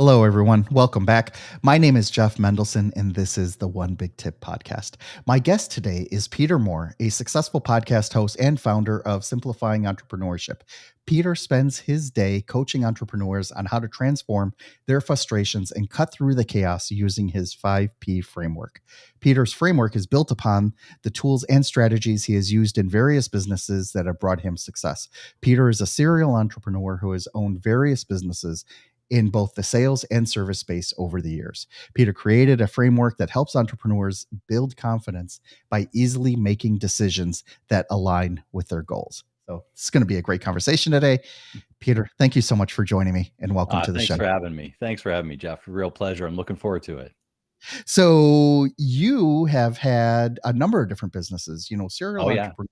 Hello, everyone. Welcome back. My name is Jeff Mendelson, and this is the One Big Tip podcast. My guest today is Peter Mohr, a successful podcast host and founder of Simplifying Entrepreneurship. Peter spends his day coaching entrepreneurs on how to transform their frustrations and cut through the chaos using his 5P framework. Peter's framework is built upon the tools and strategies he has used in various businesses that have brought him success. Peter is a serial entrepreneur who has owned various businesses in both the sales and service space over the years. Peter created a framework that helps entrepreneurs build confidence by easily making decisions that align with their goals. So it's going to be a great conversation today. Peter, thank you so much for joining me and welcome to the Thanks show. for having me. Thanks for having me, Jeff. Real pleasure. I'm looking forward to it. So you have had a number of different businesses, serial Oh, yeah. entrepreneur.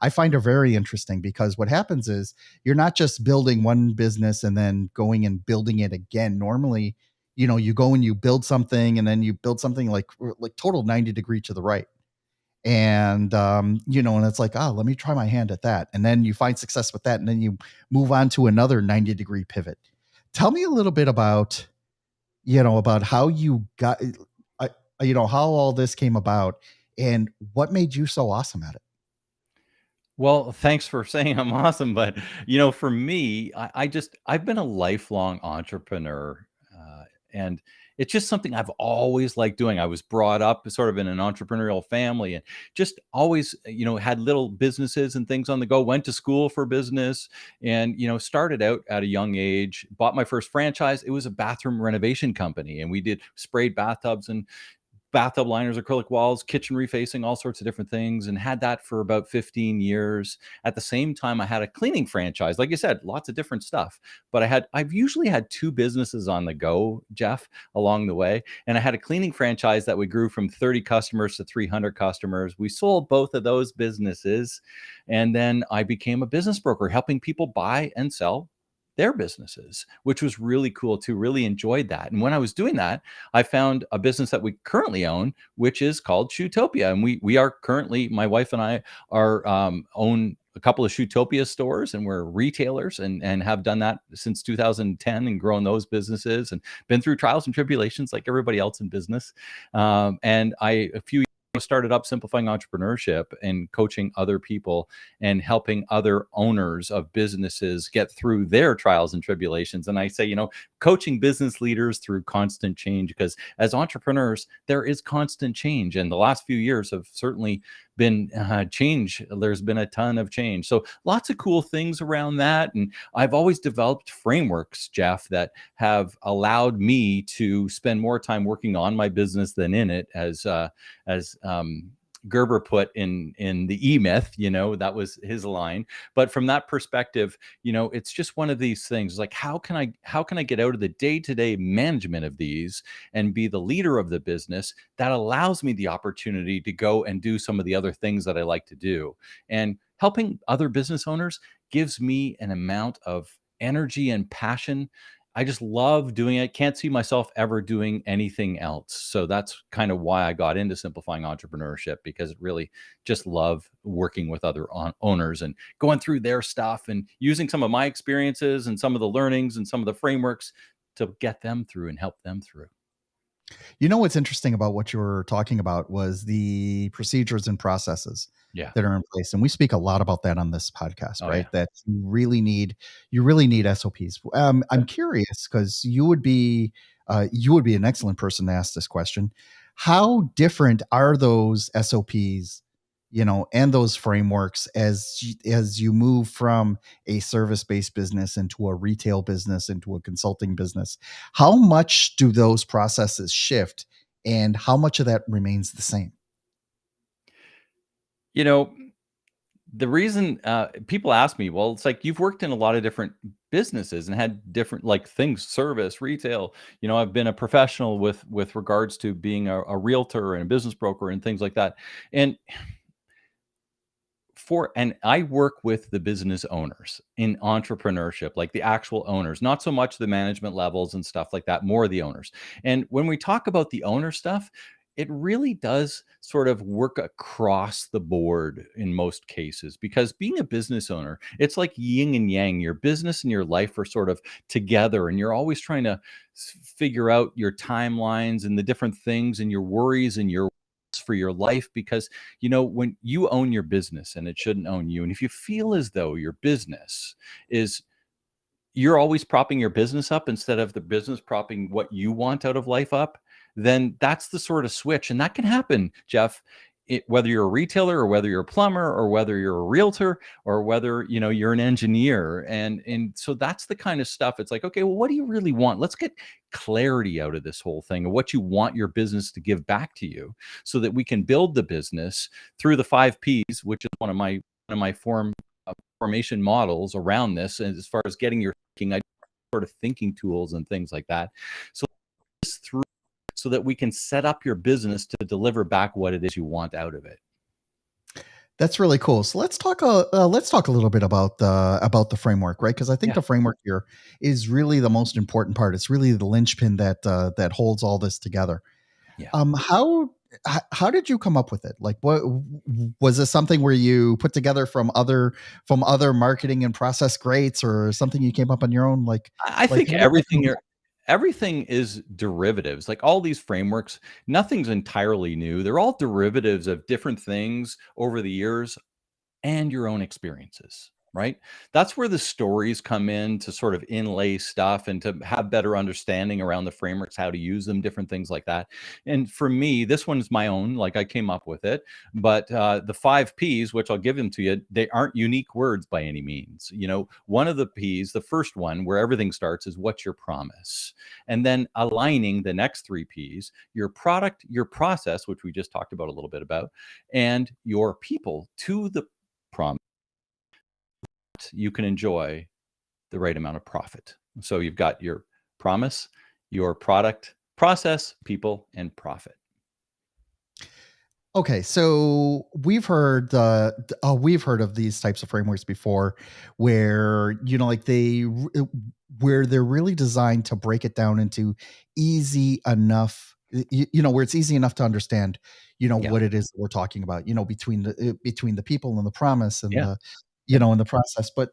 I find it very interesting because what happens is you're not just building one business and then going and building it again. Normally, you go and you build something and then you build something like total 90-degree to the right. And it's like, let me try my hand at that. And then you find success with that. And then you move on to another 90-degree pivot. Tell me a little bit about how you got, how all this came about and what made you so awesome at it. Well, thanks for saying I'm awesome. But, for me, I've been a lifelong entrepreneur. And it's just something I've always liked doing. I was brought up sort of in an entrepreneurial family and just always, had little businesses and things on the go, went to school for business and, started out at a young age, bought my first franchise. It was a bathroom renovation company and we did sprayed bathtubs and bathtub liners, acrylic walls, kitchen refacing, all sorts of different things, and had that for about 15 years. At the same time, I had a cleaning franchise. Like I said, lots of different stuff. But I've usually had two businesses on the go, Jeff, along the way. And I had a cleaning franchise that we grew from 30 customers to 300 customers. We sold both of those businesses. And then I became a business broker, helping people buy and sell their businesses, which was really cool too. Really enjoyed that. And when I was doing that, I found a business that we currently own, which is called Shootopia. And we are currently, my wife and I are own a couple of Shootopia stores, and we're retailers and have done that since 2010 and grown those businesses and been through trials and tribulations like everybody else in business. And a few years ago started up Simplifying Entrepreneurship and coaching other people and helping other owners of businesses get through their trials and tribulations. And I say, coaching business leaders through constant change, because as entrepreneurs, there is constant change. And the last few years have certainly been change. There's been a ton of change. So lots of cool things around that. And I've always developed frameworks, Jeff, that have allowed me to spend more time working on my business than in it, as Gerber put in the E-Myth, that was his line. But from that perspective, it's just one of these things like, how can I get out of the day-to-day management of these and be the leader of the business that allows me the opportunity to go and do some of the other things that I like to do. And helping other business owners gives me an amount of energy and passion. I just love doing it. Can't see myself ever doing anything else. So that's kind of why I got into Simplifying Entrepreneurship, because it really just love working with other owners and going through their stuff and using some of my experiences and some of the learnings and some of the frameworks to get them through and help them through. What's interesting about what you were talking about was the procedures and processes Yeah. that are in place. And we speak a lot about that on this podcast, Oh, right? yeah. That you really need SOPs. I'm curious because you would be an excellent person to ask this question. How different are those SOPs, and those frameworks as you move from a service-based business into a retail business, into a consulting business? How much do those processes shift and how much of that remains the same? You know, the reason people ask me, well, it's like you've worked in a lot of different businesses and had different like things, service, retail. I've been a professional with regards to being a realtor and a business broker and things like that. And I work with the business owners in entrepreneurship, like the actual owners, not so much the management levels and stuff like that, more the owners. And when we talk about the owner stuff, it really does sort of work across the board in most cases, because being a business owner, it's like yin and yang. Your business and your life are sort of together, and you're always trying to figure out your timelines and the different things and your worries and your for your life, because when you own your business and it shouldn't own you, and if you feel as though your business is you're always propping your business up instead of the business propping what you want out of life up, then that's the sort of switch. And that can happen, Jeff, whether you're a retailer or whether you're a plumber or whether you're a realtor or whether you're an engineer. And so that's the kind of stuff. It's like, okay, well, what do you really want? Let's get clarity out of this whole thing of what you want your business to give back to you, so that we can build the business through the 5 Ps, which is one of my formation models around this. And as far as getting your thinking, sort of thinking tools and things like that. So this through so that we can set up your business to deliver back what it is you want out of it. That's really cool. So let's talk a little bit about the framework, right? Because I think Yeah. the framework here is really the most important part. It's really the linchpin that holds all this together. Yeah. How did you come up with it? Like, what was this something where you put together from other marketing and process greats, or something you came up on your own? I Like think how did everything is derivatives. Like all these frameworks, nothing's entirely new. They're all derivatives of different things over the years and your own experiences, right? That's where the stories come in to sort of inlay stuff and to have better understanding around the frameworks, how to use them, different things like that. And for me, this one's my own, like I came up with it. But the 5 Ps, which I'll give them to you, they aren't unique words by any means. One of the Ps, the first one where everything starts, is what's your promise? And then aligning the next 3 Ps, your product, your process, which we just talked about a little bit about, and your people to the promise, you can enjoy the right amount of profit. So you've got your promise, your product, process, people, and profit. Okay, so we've heard of these types of frameworks before, where where they're really designed to break it down into easy enough, where it's easy enough to understand, Yeah. what it is that we're talking about, between the people and the promise and Yeah. the Yep. and the process. But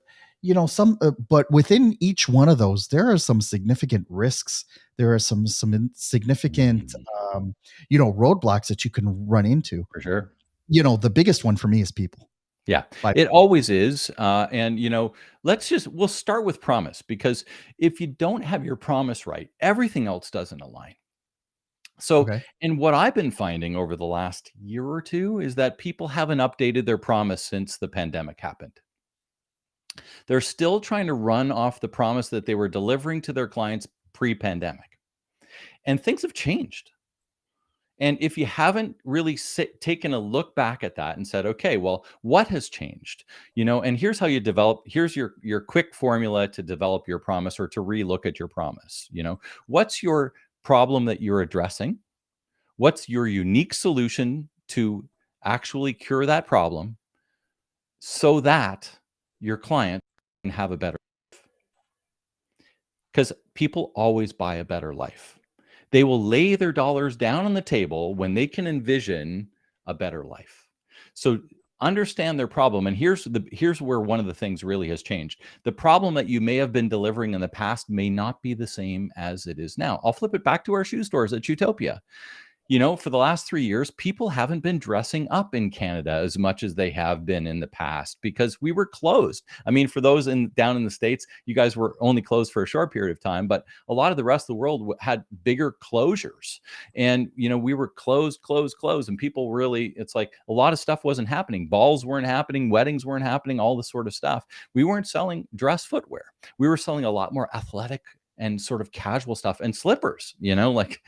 but within each one of those, there are some significant risks. There are some significant Mm, um, roadblocks that you can run into. for sure. The biggest one for me is people. Yeah, By it always is. And we'll start with promise, because if you don't have your promise right, everything else doesn't align. So, Okay. and what I've been finding over the last year or two is that people haven't updated their promise since the pandemic happened. They're still trying to run off the promise that they were delivering to their clients pre-pandemic. And things have changed. And if you haven't really taken a look back at that and said, okay, well, what has changed? And here's how you develop, here's your quick formula to develop your promise or to relook at your promise. What's your problem that you're addressing? What's your unique solution to actually cure that problem, so that your client can have a better, because people always buy a better life. They will lay their dollars down on the table when they can envision a better life. So understand their problem. And here's where one of the things really has changed. The problem that you may have been delivering in the past may not be the same as it is now. I'll flip it back to our shoe stores at Utopia. For the last 3 years, people haven't been dressing up in Canada as much as they have been in the past, because we were closed. I mean, for those down in the States, you guys were only closed for a short period of time, but a lot of the rest of the world had bigger closures. And, we were closed, and people really, it's like a lot of stuff wasn't happening. Balls weren't happening, weddings weren't happening, all this sort of stuff. We weren't selling dress footwear. We were selling a lot more athletic and sort of casual stuff and slippers, like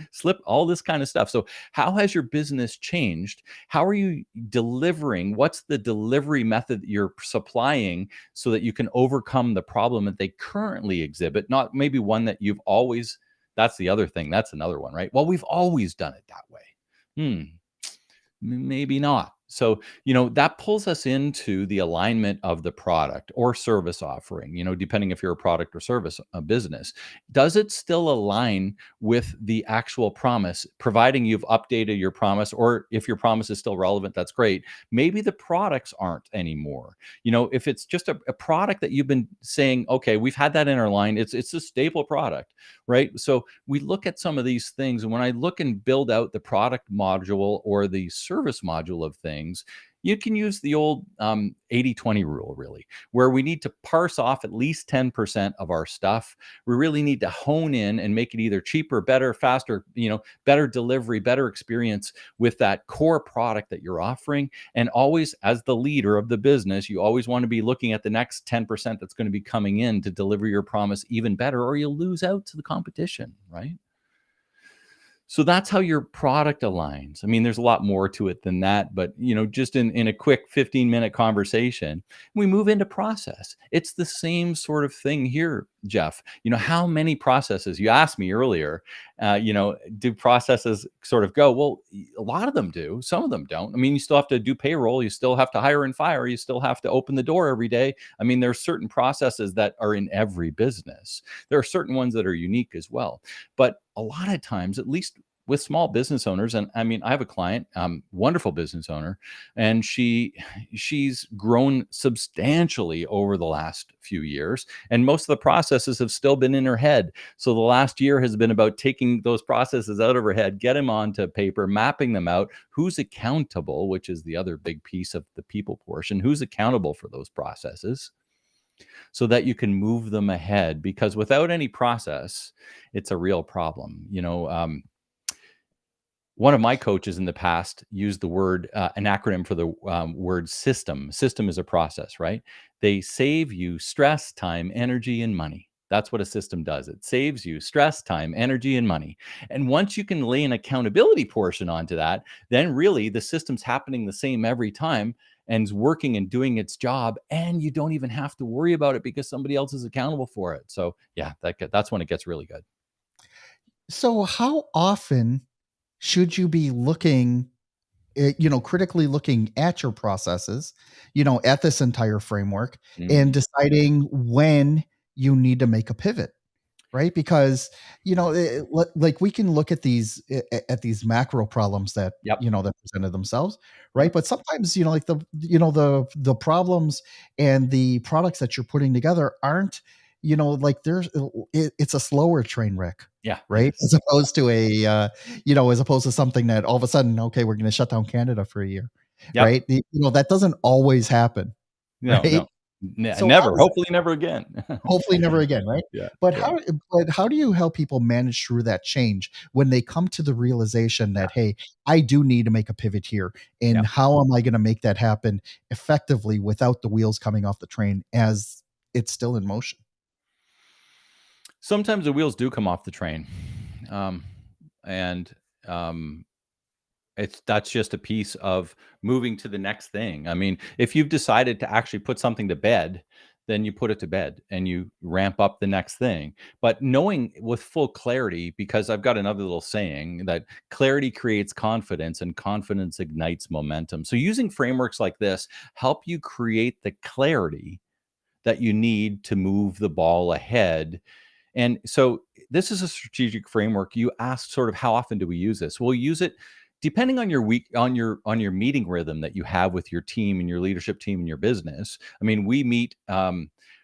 all this kind of stuff. So how has your business changed? How are you delivering? What's the delivery method that you're supplying so that you can overcome the problem that they currently exhibit? Not maybe one that you've always, that's the other thing. That's another one, right? Well, we've always done it that way. Maybe not. So, that pulls us into the alignment of the product or service offering, depending if you're a product or service a business. Does it still align with the actual promise, providing you've updated your promise, or if your promise is still relevant, that's great. Maybe the products aren't anymore. If it's just a product that you've been saying, okay, we've had that in our line, it's a staple product, right? So we look at some of these things, and when I look and build out the product module or the service module of things, you can use the old 80-20 rule, really, where we need to parse off at least 10% of our stuff. We really need to hone in and make it either cheaper, better, faster, better delivery, better experience with that core product that you're offering. And always, as the leader of the business, you always want to be looking at the next 10% that's going to be coming in to deliver your promise even better, or you'll lose out to the competition, right? So that's how your product aligns. I mean, there's a lot more to it than that, but just in a quick 15-minute conversation, we move into process. It's the same sort of thing here, Jeff. How many processes, you asked me earlier, do processes sort of go? Well, a lot of them do. Some of them don't. I mean, you still have to do payroll. You still have to hire and fire. You still have to open the door every day. I mean, there are certain processes that are in every business. There are certain ones that are unique as well. But a lot of times, at least with small business owners, and I mean, I have a client, wonderful business owner, and she's grown substantially over the last few years, and most of the processes have still been in her head. So the last year has been about taking those processes out of her head, get them onto paper, mapping them out. Who's accountable, which is the other big piece of the people portion, who's accountable for those processes, so that you can move them ahead, because without any process, it's a real problem. One of my coaches in the past used the word, an acronym for the word system. System is a process, right? They save you stress, time, energy, and money. That's what a system does. It saves you stress, time, energy, and money. And once you can lay an accountability portion onto that, then really the system's happening the same every time and is working and doing its job. And you don't even have to worry about it because somebody else is accountable for it. So yeah, that's when it gets really good. So how often should you be looking, critically looking at your processes, at this entire framework, and Mhm. deciding when you need to make a pivot? Right? Because, like we can look at these macro problems that, Yep. that presented themselves, right? Yep. But sometimes, like the problems and the products that you're putting together aren't, like it's a slower train wreck, Yeah, it right? is. As opposed to something that all of a sudden, okay, we're going to shut down Canada for a year, Yep. right? That doesn't always happen, No, right? no. So how Never. does Hopefully never again. Hopefully never again, right? Yeah, But yeah, how do you help people manage through that change when they come to the realization that, "Hey, I do need to make a pivot here, yeah. and how am I gonna make that happen effectively without the wheels coming off the train as it's still in motion?" Sometimes the wheels do come off the train. Um, and, um, that's just a piece of moving to the next thing. I mean, if you've decided to actually put something to bed, then you put it to bed and you ramp up the next thing. But knowing with full clarity, because I've got another little saying that clarity creates confidence and confidence ignites momentum. So using frameworks like this help you create the clarity that you need to move the ball ahead. And so this is a strategic framework. You asked sort of how often do we use this? We'll use it depending on your week, on your meeting rhythm that you have with your team and your leadership team and your business. I mean, we meet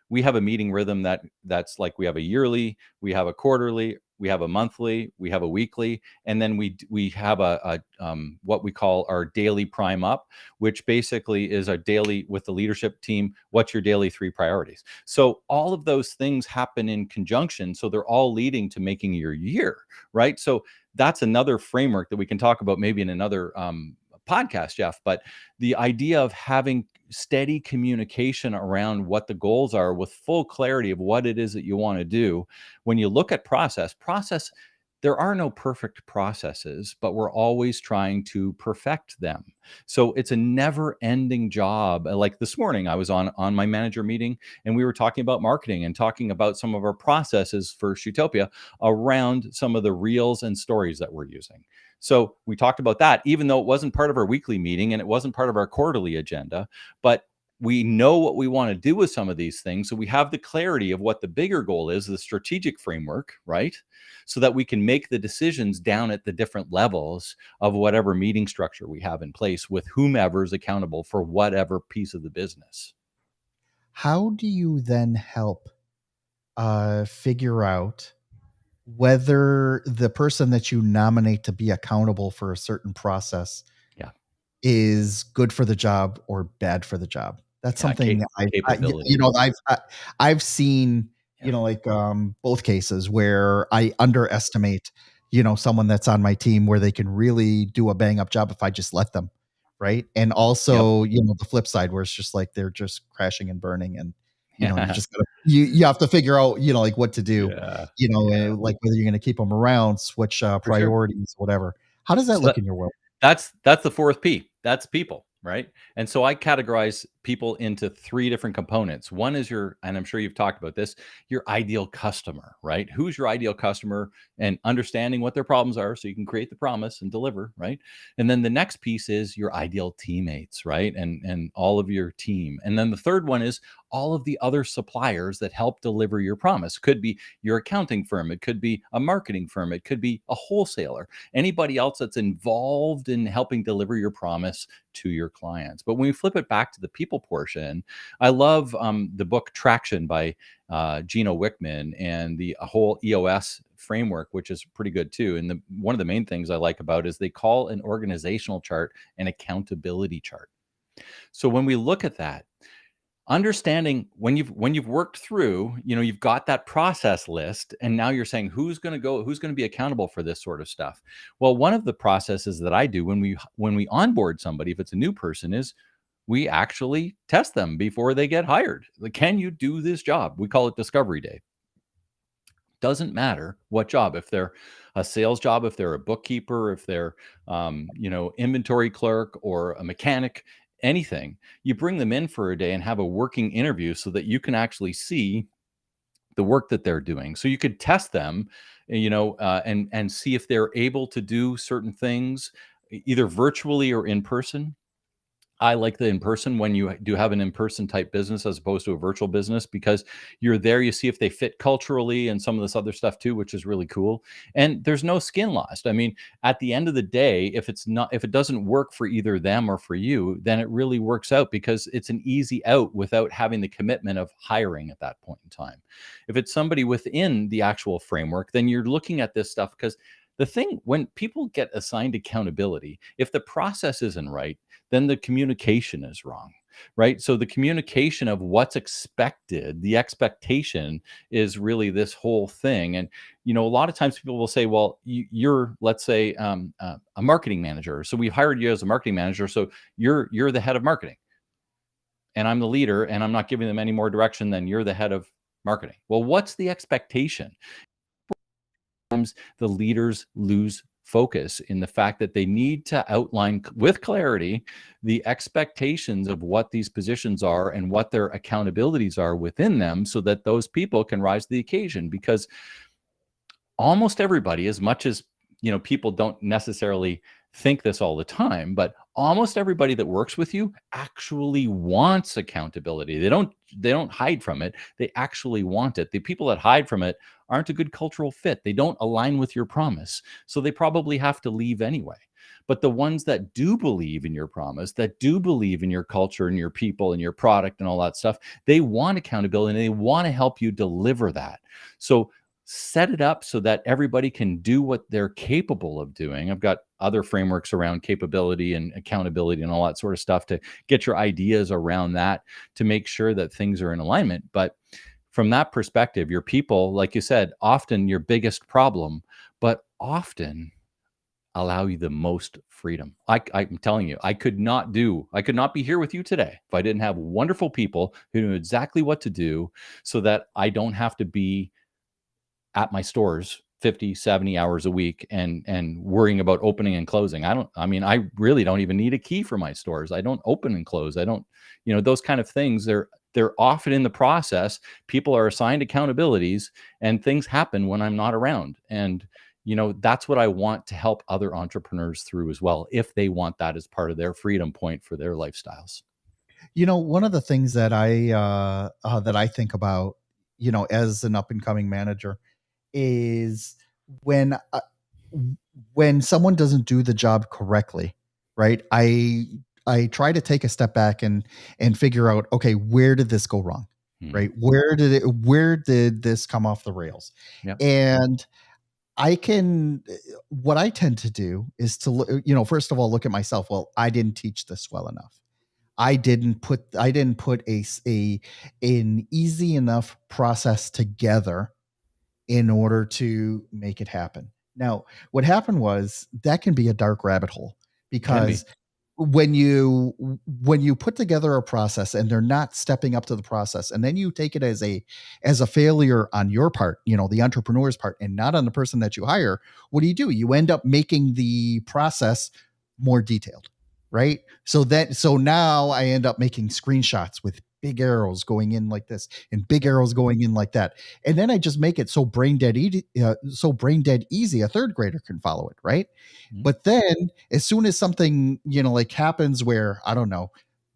we have a meeting rhythm that's like we have a yearly, we have a quarterly, we have a monthly, we have a weekly, and then we have a what we call our daily prime up, which basically is our daily with the leadership team. What's your daily three priorities? So all of those things happen in conjunction. So they're all leading to making your year, right? So that's another framework that we can talk about maybe in another podcast, Jeff. But the idea of having steady communication around what the goals are with full clarity of what it is that you want to do. When you look at process there are no perfect processes, but we're always trying to perfect them. So it's a never ending job. Like this morning, I was on my manager meeting, and we were talking about marketing and talking about some of our processes for Shootopia around some of the reels and stories that we're using. So we talked about that, even though it wasn't part of our weekly meeting and it wasn't part of our quarterly agenda, but we know what we want to do with some of these things. So we have the clarity of what the bigger goal is, the strategic framework, right? So that we can make the decisions down at the different levels of whatever meeting structure we have in place with whomever is accountable for whatever piece of the business. How do you then help figure out whether the person that you nominate to be accountable for a certain process Yeah. is good for the job or bad for the job? That's Yeah. something Capability. I've seen, Yeah. like, both cases where I underestimate, someone that's on my team where they can really do a bang up job if I just let them, right? And Yep. also, the flip side where it's just like they're just crashing and burning, and you Yeah. just gotta you have to figure out, like, what to do, Yeah. Yeah. like whether you're gonna keep them around, switch For sure. priorities, whatever. How does that So look in your world? that's the fourth P. That's people, right? And so I categorize people into three different components. One is your, and I'm sure you've talked about this, your ideal customer, right? Who's your ideal customer, and understanding what their problems are so you can create the promise and deliver, right? And then the next piece is your ideal teammates, right? And all of your team. And then the third one is all of the other suppliers that help deliver your promise. Could be your accounting firm, it could be a marketing firm, it could be a wholesaler, anybody else that's involved in helping deliver your promise to your clients. But when we flip it back to the people portion, I love the book Traction by Gino Wickman, and the whole EOS framework, which is pretty good too. And one of the main things I like about is they call an organizational chart an accountability chart. So when we look at that, understanding when you've worked through, you've got that process list, and now you're saying who's going to be accountable for this sort of stuff. Well, one of the processes that I do when we onboard somebody, if it's a new person, is we actually test them before they get hired. Like, can you do this job? We call it discovery day. Doesn't matter what job, if they're a sales job, if they're a bookkeeper, if they're inventory clerk or a mechanic, anything. You bring them in for a day and have a working interview so that you can actually see the work that they're doing. So you could test them, and see if they're able to do certain things, either virtually or in person. I like the in person when you do have an in person type business as opposed to a virtual business, because you're there, you see if they fit culturally and some of this other stuff too, which is really cool. And there's no skin lost. I mean, at the end of the day, if it doesn't work for either them or for you, then it really works out because it's an easy out without having the commitment of hiring at that point in time. If it's somebody within the actual framework, then you're looking at this stuff, because the thing, when people get assigned accountability, if the process isn't right, then the communication is wrong, right? So the communication of what's expected, the expectation is really this whole thing. And a lot of times people will say, well, you're, let's say, a marketing manager, so we hired you as a marketing manager, so you're the head of marketing, and I'm the leader, and I'm not giving them any more direction than you're the head of marketing. Well, what's the expectation? The leaders lose focus in the fact that they need to outline with clarity the expectations of what these positions are and what their accountabilities are within them, so that those people can rise to the occasion. Because almost everybody, as much as people don't necessarily think this all the time, but almost everybody that works with you actually wants accountability. They don't hide from it. They actually want it. The people that hide from it aren't a good cultural fit. They don't align with your promise, so they probably have to leave anyway. But the ones that do believe in your promise, that do believe in your culture and your people and your product and all that stuff, they want accountability and they want to help you deliver that. So set it up so that everybody can do what they're capable of doing. I've got other frameworks around capability and accountability and all that sort of stuff to get your ideas around that, to make sure that things are in alignment. But from that perspective, your people, like you said, often your biggest problem, but often allow you the most freedom. I'm telling you, I could not be here with you today if I didn't have wonderful people who knew exactly what to do, so that I don't have to be at my stores 50, 70 hours a week and worrying about opening and closing. I really don't even need a key for my stores. I don't open and close. I don't, those kind of things. They're often in the process. People are assigned accountabilities and things happen when I'm not around. And that's what I want to help other entrepreneurs through as well, if they want that as part of their freedom point for their lifestyles. One of the things that I think about, as an up and coming manager, is when uh, when someone doesn't do the job correctly, right? I try to take a step back and figure out, okay, where did this go wrong, Mhm. right? Where did this come off the rails? Yep. And I can what I tend to do is to first of all, look at myself. Well, I didn't teach this well enough. I didn't put an easy enough process together in order to make it happen. Now, what happened was that can be a dark rabbit hole, Can be. because when you put together a process and they're not stepping up to the process, and then you take it as a failure on your part, the entrepreneur's part, and not on the person that you hire, what do? You end up making the process more detailed, right? So now I end up making screenshots with big arrows going in like this and big Yep. arrows going in like that, and then I just make it so brain dead easy a third grader can follow it, right? Mhm. But then as soon as something, like happens where, I don't know,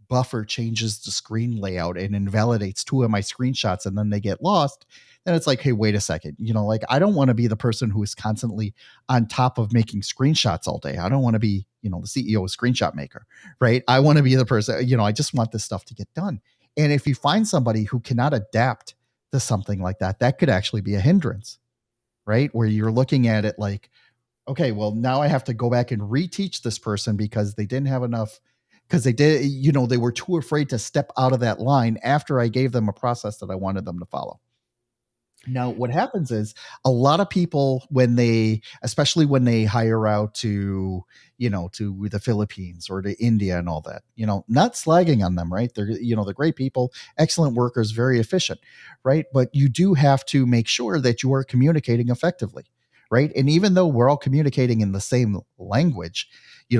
Buffer changes the screen layout and invalidates two of my screenshots and then they get lost, then it's like, hey, wait a second. Like, I don't want to be the person who is constantly on top of making screenshots all day. I don't want to be, the CEO of Screenshot Maker, right? I want to be the person, I just want this stuff to get done. And if you find somebody who cannot adapt to something like that, that could actually be a hindrance, right? Where you're looking at it like, okay, well, now I have to go back and reteach this person because they didn't have enough, because they were too afraid to step out of that line after I gave them a process that I wanted them to follow. Now, what happens is a lot of people, especially when they hire out to the Philippines or to India and all that, not slagging on them, right? They're great people, excellent workers, very efficient, right? But you do have to make sure that you are communicating effectively, right? And even though we're all communicating in the same language,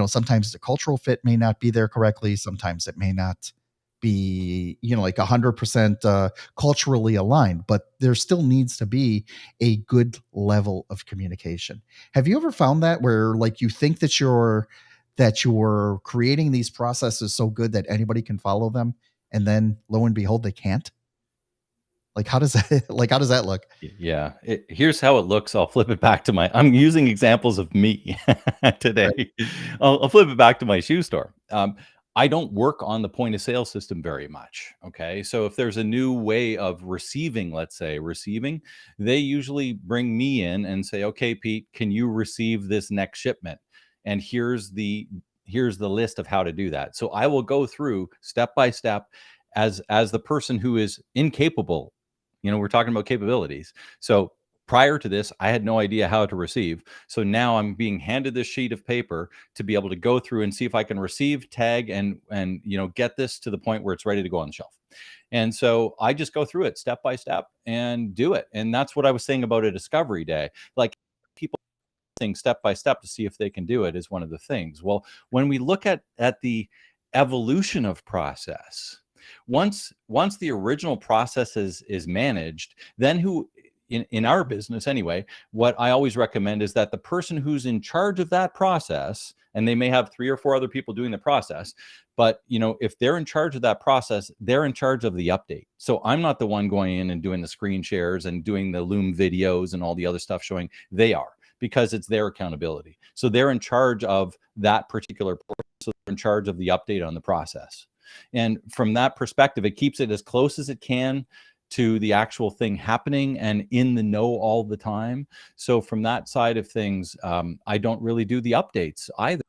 sometimes the cultural fit may not be there correctly. Sometimes it may not be, like 100% culturally aligned, but there still needs to be a good level of communication. Have you ever found that where, like, you think that you're creating these processes so good that anybody can follow them, and then lo and behold they can't? Like, how does that like how does that look? Yeah. Here's how it looks. I'll flip it back to I'm using examples of me Right. today. I'll flip it back to my shoe store. I don't work on the point of sale system very much. Okay. So if there's a new way of receiving, let's say receiving, they usually bring me in and say, okay, Pete, can you receive this next shipment? And here's the list of how to do that. So I will go through step by step as the person who is incapable. We're talking about capabilities. So prior to this, I had no idea how to receive. So now I'm being handed this sheet of paper to be able to go through and see if I can receive, tag, and get this to the point where it's ready to go on the shelf. And so I just go through it step by step and do it. And that's what I was saying about a discovery day. Like, people things step by step to see if they can do it is one of the things. Well, when we look at the evolution of process, once the original process is managed, then who in our business anyway, what I always recommend is that the person who's in charge of that process, and they may have 3 or 4 other people doing the process, but if they're in charge of that process, they're in charge of the update. So I'm not the one going in and doing the screen shares and doing the Loom videos and all the other stuff showing. They are, because it's their accountability. So they're in charge of that particular portion. So they're in charge of the update on the process. And from that perspective, it keeps it as close as it can to the actual thing happening and in the know all the time. So from that side of things, I don't really do the updates either.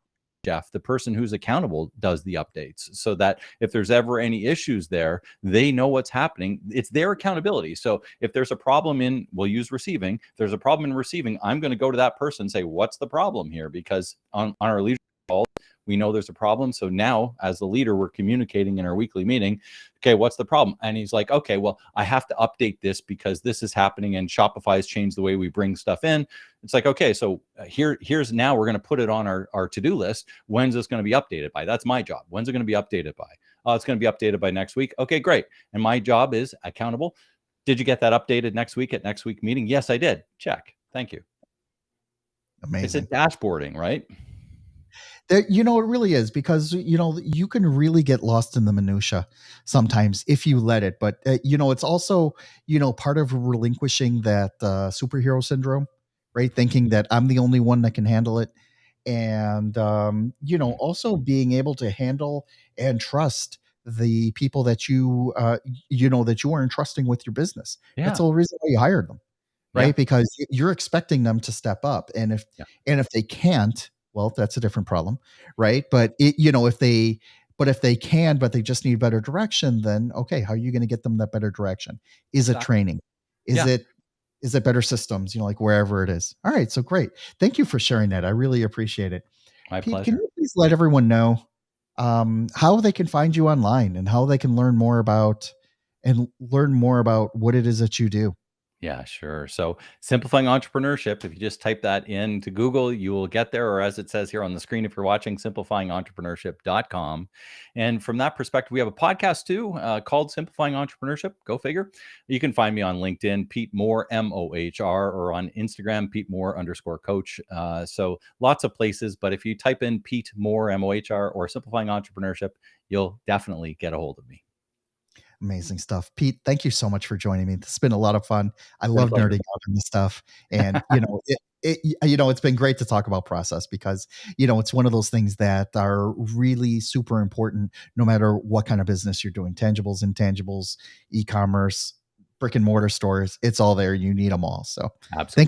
Jeff, the person who's accountable, does the updates so that if there's ever any issues there, they know what's happening. It's their accountability. So if there's a problem we'll use receiving, if there's a problem in receiving, I'm going to go to that person and say, what's the problem here? Because on our leadership call, We know there's a problem. So now, as the leader, we're communicating in our weekly meeting. Okay, what's the problem? And he's like, okay, well, I have to update this because this is happening and Shopify has changed the way we bring stuff in. It's like, okay, so here's now we're going to put it on our to-do list. When's this going to be updated by? That's my job. When's it going to be updated by? Oh, it's going to be updated by next week. Okay, great. And my job is accountable. Did you get that updated next week at next week meeting? Yes, I did. Check. Thank you. It's a Amazing. dashboarding, right? That, it really is, because you can really get lost in the minutia sometimes if you let it. But it's also part of relinquishing that superhero syndrome, right? Thinking that I'm the only one that can handle it, and Mm. also being able to handle and trust the people that that you are entrusting with your business. That's Yeah. the whole reason why you hired them, Yeah. right? Because you're expecting them to step up, and Yeah. if they can't, well, that's a different problem, right? But if they can, but they just need better direction, then okay, how are you going to get them that better direction? Is it Exactly. training? Is Yeah. it better systems? Like wherever it is. All right, so great. Thank you for sharing that. I really appreciate it. My Pete, can pleasure. you please let everyone know how they can find you online and how they can learn more about what it is that you do? Yeah, sure. So, simplifying entrepreneurship, if you just type that into Google, you will get there, or as it says here on the screen, if you're watching, simplifyingentrepreneurship.com. And from that perspective, we have a podcast too called Simplifying Entrepreneurship. Go figure. You can find me on LinkedIn, Pete Mohr, Mohr, or on Instagram, Pete Mohr _coach. So, lots of places. But if you type in Pete Mohr, Mohr, or Simplifying Entrepreneurship, you'll definitely get a hold of me. Amazing stuff. Pete, thank you so much for joining me. This has been a lot of fun. I Been a love pleasure. nerding out on this stuff. And, it's been great to talk about process because, it's one of those things that are really super important no matter what kind of business you're doing, tangibles, intangibles, e-commerce, brick and mortar stores. It's all there. You need them all. So thank you. Absolutely.